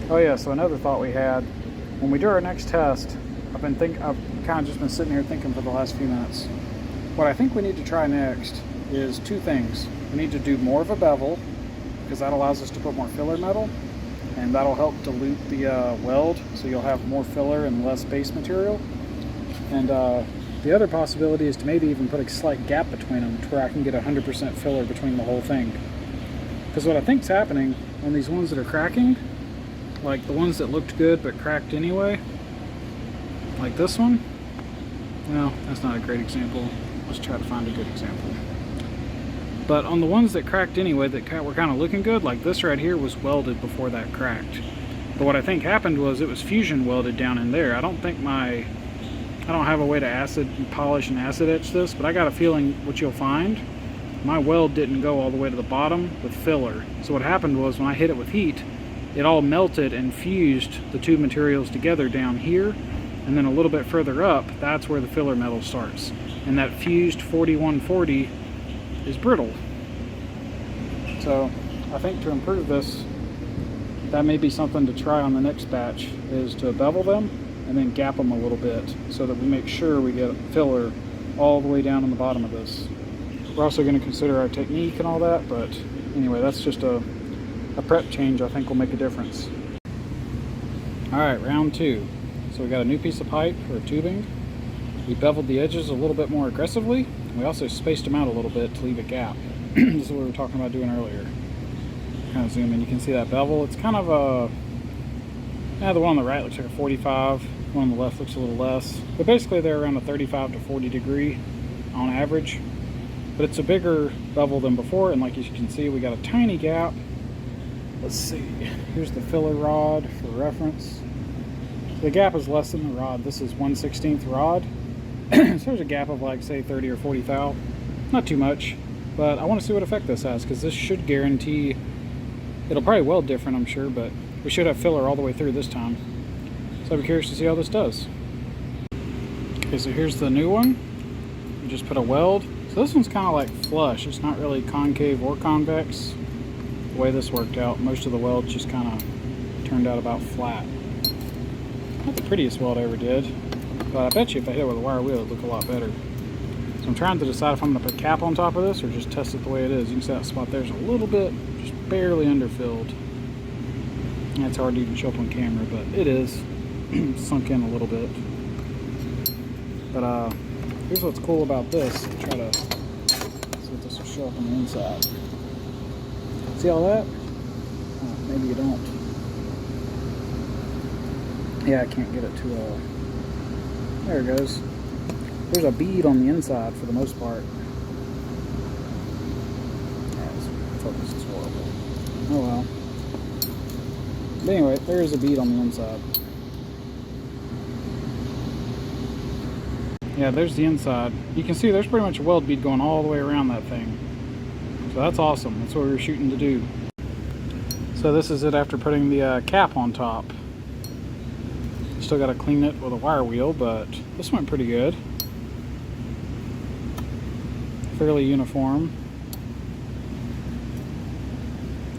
Oh yeah, so another thought we had, when we do our next test, I've kind of just been sitting here thinking for the last few minutes. What I think we need to try next is two things. We need to do more of a bevel, because that allows us to put more filler metal, and that'll help dilute the weld, so you'll have more filler and less base material. And the other possibility is to maybe even put a slight gap between them to where I can get 100% filler between the whole thing. Because what I think's happening on these ones that are cracking, like the ones that looked good but cracked anyway, like this one, well, that's not a great example. Let's try to find a good example. But on the ones that cracked anyway, that were kind of looking good, like this right here was welded before that cracked. But what I think happened was it was fusion welded down in there. I don't have a way to polish and acid etch this, but I got a feeling what you'll find, my weld didn't go all the way to the bottom with filler. So what happened was when I hit it with heat, it all melted and fused the two materials together down here, and then a little bit further up, that's where the filler metal starts. And that fused 4140 is brittle. So I think to improve this, that may be something to try on the next batch, is to bevel them and then gap them a little bit so that we make sure we get filler all the way down on the bottom of this. We're also going to consider our technique and all that, but anyway, that's just a prep change I think will make a difference. Alright, round two. So we got a new piece of pipe or tubing. We beveled the edges a little bit more aggressively. We also spaced them out a little bit to leave a gap. This is what we were talking about doing earlier. Kind of zoom in, you can see that bevel. It's kind of the one on the right looks like a 45, the one on the left looks a little less. But basically they're around a 35 to 40 degree on average. But it's a bigger bevel than before, and like you can see, we got a tiny gap. Let's see, here's the filler rod for reference. The gap is less than the rod. This is 1/16 rod. So there's a gap of like, say, 30 or 40 thou. Not too much, but I want to see what effect this has, because this should guarantee, it'll probably weld different, I'm sure, but we should have filler all the way through this time. So I'd be curious to see how this does. Okay, so here's the new one. We just put a weld. So this one's kind of like flush. It's not really concave or convex. The way this worked out, most of the welds just kind of turned out about flat. Not the prettiest weld I ever did, but I bet you if I hit it with a wire wheel, it'd look a lot better. So I'm trying to decide if I'm going to put a cap on top of this or just test it the way it is. You can see that spot there's a little bit, just barely underfilled. That's hard to even show up on camera, but it is sunk in a little bit. But here's what's cool about this. I'll try to see if this will show up on the inside. See all that? Oh, maybe you don't. Yeah, I can't get it to there it goes. There's a bead on the inside for the most part. Yeah, this focus is horrible. Oh well. But anyway, there is a bead on the inside. Yeah, there's the inside. You can see there's pretty much a weld bead going all the way around that thing. So that's awesome. That's what we were shooting to do. So this is it after putting the cap on top. Still got to clean it with a wire wheel, but this went pretty good. Fairly uniform.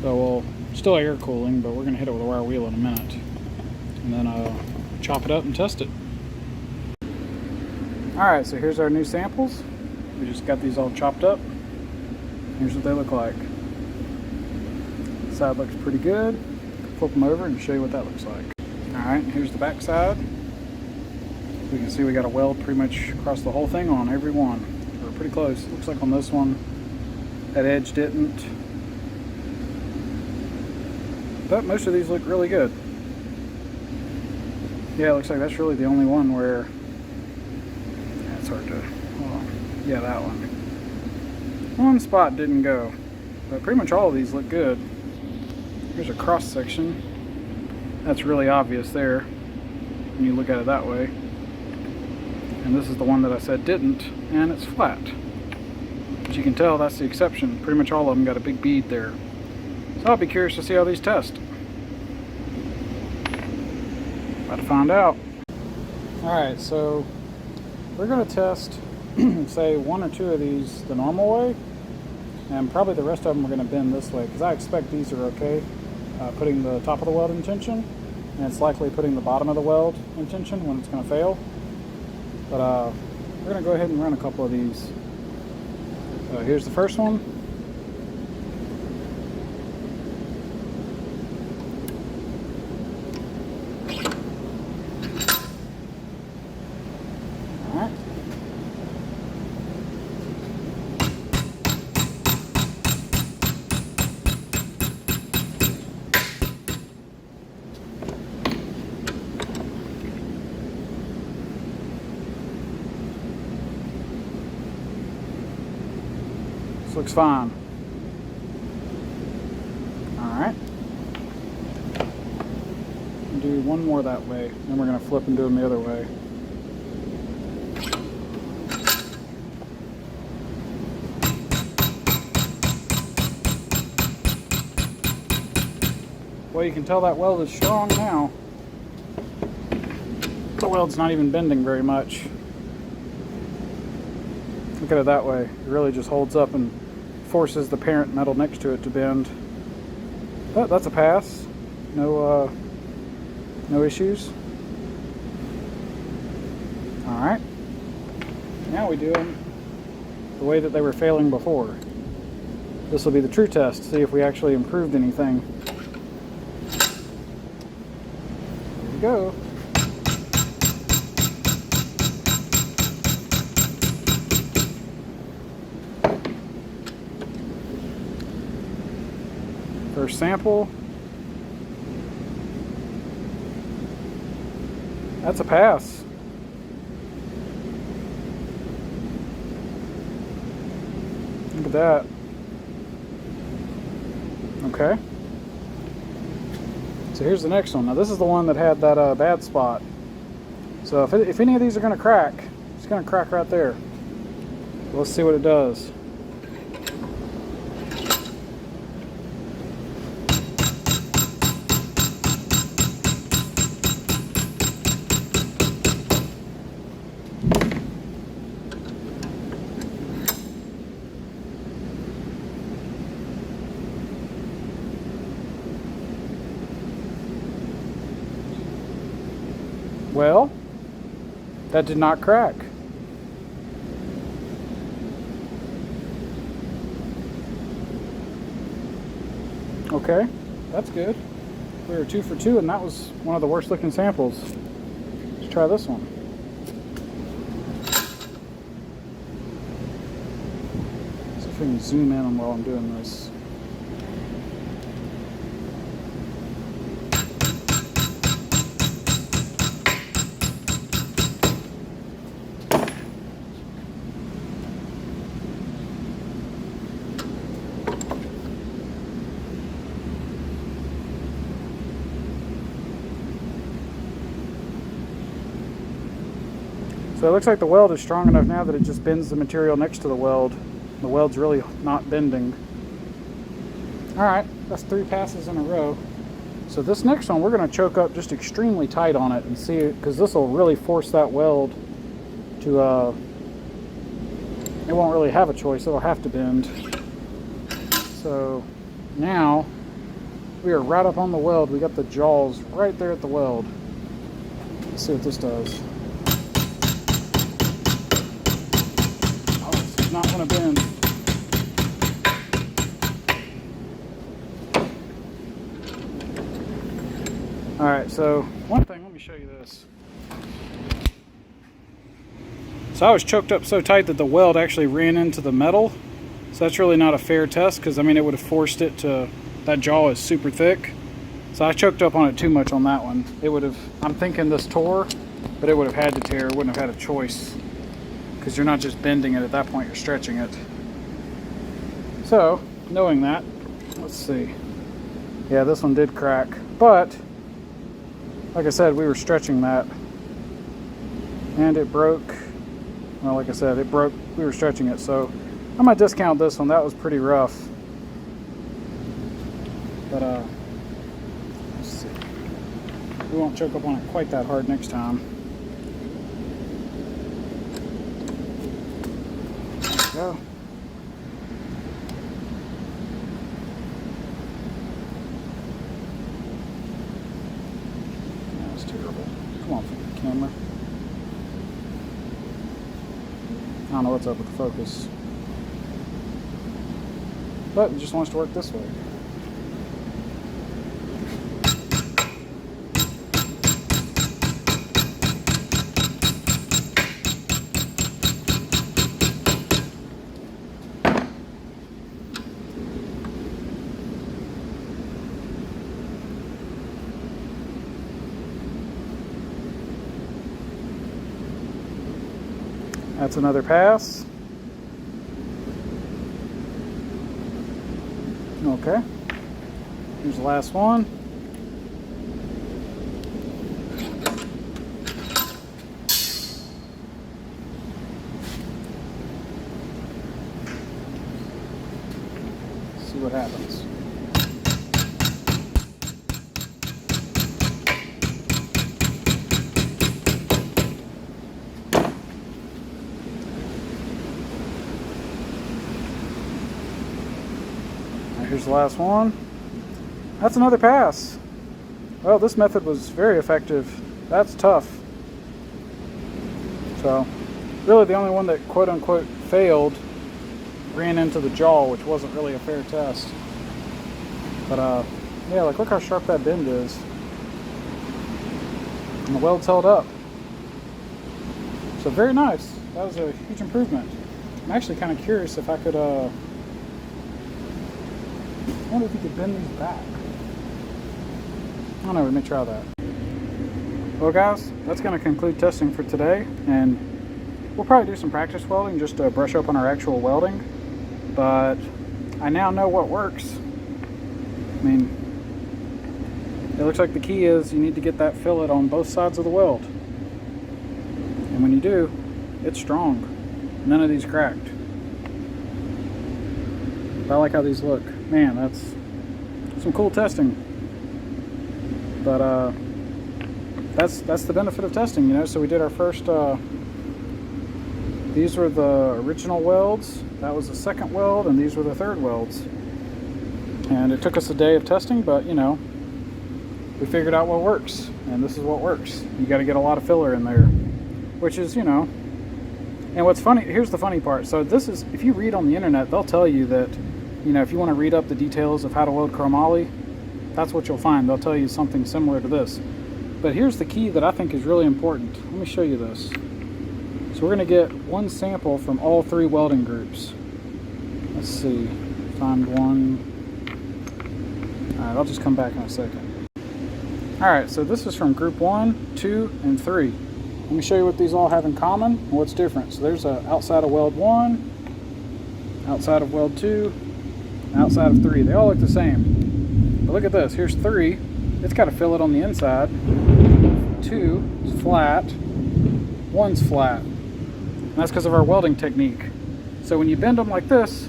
So we'll still air cooling, but we're going to hit it with a wire wheel in a minute. And then chop it up and test it. Alright, so here's our new samples. We just got these all chopped up. Here's what they look like. This side looks pretty good. Flip them over and show you what that looks like. Alright, here's the back side. We can see we got a weld pretty much across the whole thing on every one. We're pretty close. Looks like on this one, that edge didn't. But most of these look really good. Yeah, it looks like that's really the only one where, yeah, it's hard to, hold on. Yeah, that one. One spot didn't go, but pretty much all of these look good. Here's a cross section. That's really obvious there when you look at it that way. And this is the one that I said didn't, and it's flat. As you can tell, that's the exception. Pretty much all of them got a big bead there. So I'll be curious to see how these test. About to find out. Alright, so we're going to test, say, one or two of these the normal way, and probably the rest of them we're going to bend this way, because I expect these are okay. putting the top of the weld in tension, and it's likely putting the bottom of the weld in tension when it's going to fail. But we're going to go ahead and run a couple of these. Here's the first one. Alright. Looks fine. Alright. Do one more that way, then we're going to flip and do them the other way. Well, you can tell that weld is strong now. The weld's not even bending very much. Look at it that way. It really just holds up and forces the parent metal next to it to bend. But that's a pass. No issues. Alright. Now we do them the way that they were failing before. This will be the true test, see if we actually improved anything. Here we go. First sample. That's a pass. Look at that. Okay. So here's the next one. Now this is the one that had that bad spot. So if any of these are going to crack, it's going to crack right there. Let's see what it does. Well, that did not crack. Okay, that's good. We were 2 for 2, and that was one of the worst looking samples. Let's try this one. See if we can zoom in on while I'm doing this. So it looks like the weld is strong enough now that it just bends the material next to the weld. The weld's really not bending. Alright, that's 3 passes in a row. So this next one, we're going to choke up just extremely tight on it and see it, because this will really force that weld to, it won't really have a choice, it'll have to bend. So now, we are right up on the weld. We got the jaws right there at the weld. Let's see what this does. Not going to bend. Alright, so one thing, let me show you this. So I was choked up so tight that the weld actually ran into the metal. So that's really not a fair test, because I mean it would have forced it to, that jaw is super thick. So I choked up on it too much on that one. It would have, I'm thinking this tore, but it would have had to tear, wouldn't have had a choice. Because you're not just bending it at that point, you're stretching it. So, knowing that, let's see. Yeah, this one did crack, but like I said, we were stretching that and it broke. Well, like I said, it broke, we were stretching it, so I might discount this one. That was pretty rough. But let's see. We won't choke up on it quite that hard next time. Go. terrible. Come on, camera. I don't know what's up with the focus. But it just wants to work this way. That's another pass. Okay. Here's the last one. See what happens. Here's the last one. That's another pass. Well, this method was very effective. That's tough. So, really the only one that quote-unquote failed ran into the jaw, which wasn't really a fair test. But, yeah, like look how sharp that bend is. And the weld's held up. So very nice. That was a huge improvement. I'm actually kind of curious if I could, I wonder if you could bend these back. I don't know, we may try that. Well guys, that's going to conclude testing for today, and we'll probably do some practice welding just to brush up on our actual welding, but I now know what works. I mean, it looks like the key is you need to get that fillet on both sides of the weld, and when you do, it's strong. None of these cracked. But I like how these look. Man, that's some cool testing. But that's the benefit of testing, you know. So we did our first, these were the original welds, that was the second weld, and these were the third welds. And it took us a day of testing, but you know, we figured out what works, and this is what works. You got to get a lot of filler in there, which is, you know. And what's funny, here's the funny part. So this is, if you read on the internet, they'll tell you that, you know, if you want to read up the details of how to weld chromoly, that's what you'll find. They'll tell you something similar to this. But here's the key that I think is really important. Let me show you this. So we're going to get one sample from all three welding groups. Let's see, find one. All right, I'll just come back in a second. All right, so this is from group 1, 2, and 3. Let me show you what these all have in common and what's different. So there's a outside of weld 1, outside of weld 2, and outside of 3. They all look the same. But look at this. Here's 3. It's got a fillet on the inside. 2 is flat. 1's flat. And that's because of our welding technique. So when you bend them like this,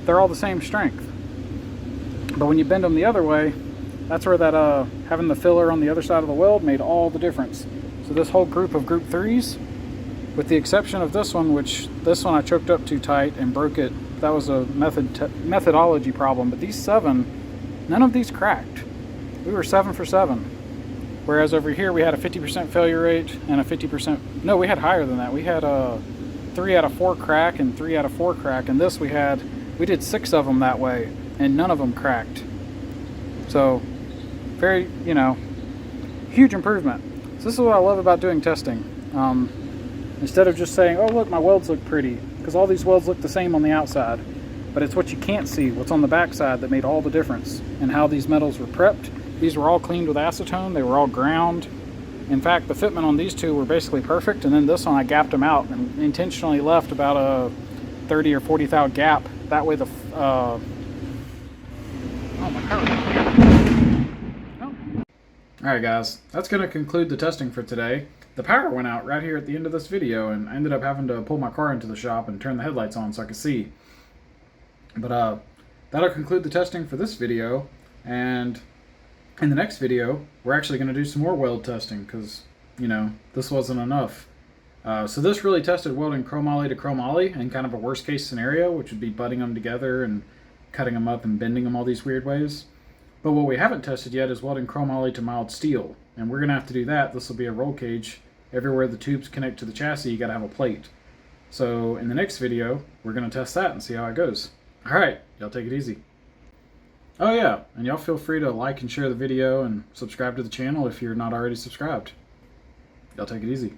they're all the same strength. But when you bend them the other way, that's where that having the filler on the other side of the weld made all the difference. So this whole group of group 3s, with the exception of this one, which this one I choked up too tight and broke it. That was a methodology problem. But these 7, none of these cracked. We were 7 for 7. Whereas over here we had a 50% failure rate and a 50%, no, we had higher than that. We had a 3 out of 4 crack and 3 out of 4 crack. And this we did 6 of them that way and none of them cracked. So very, you know, huge improvement. So this is what I love about doing testing. Instead of just saying, oh look, my welds look pretty, because all these welds look the same on the outside. But it's what you can't see, what's on the backside, that made all the difference, and how these metals were prepped. These were all cleaned with acetone, they were all ground. In fact, the fitment on these two were basically perfect, and then this one I gapped them out and intentionally left about a 30 or 40 thou gap. That way the, oh my God. Oh. Alright guys, that's going to conclude the testing for today. The power went out right here at the end of this video, and I ended up having to pull my car into the shop and turn the headlights on so I could see. But that'll conclude the testing for this video, and in the next video we're actually going to do some more weld testing, because, you know, this wasn't enough. So this really tested welding chromoly to chromoly in kind of a worst case scenario, which would be butting them together and cutting them up and bending them all these weird ways. But what we haven't tested yet is welding chromoly to mild steel. And we're going to have to do that. This will be a roll cage. Everywhere the tubes connect to the chassis, you got to have a plate. So in the next video, we're going to test that and see how it goes. All right, y'all take it easy. Oh yeah, and y'all feel free to like and share the video and subscribe to the channel if you're not already subscribed. Y'all take it easy.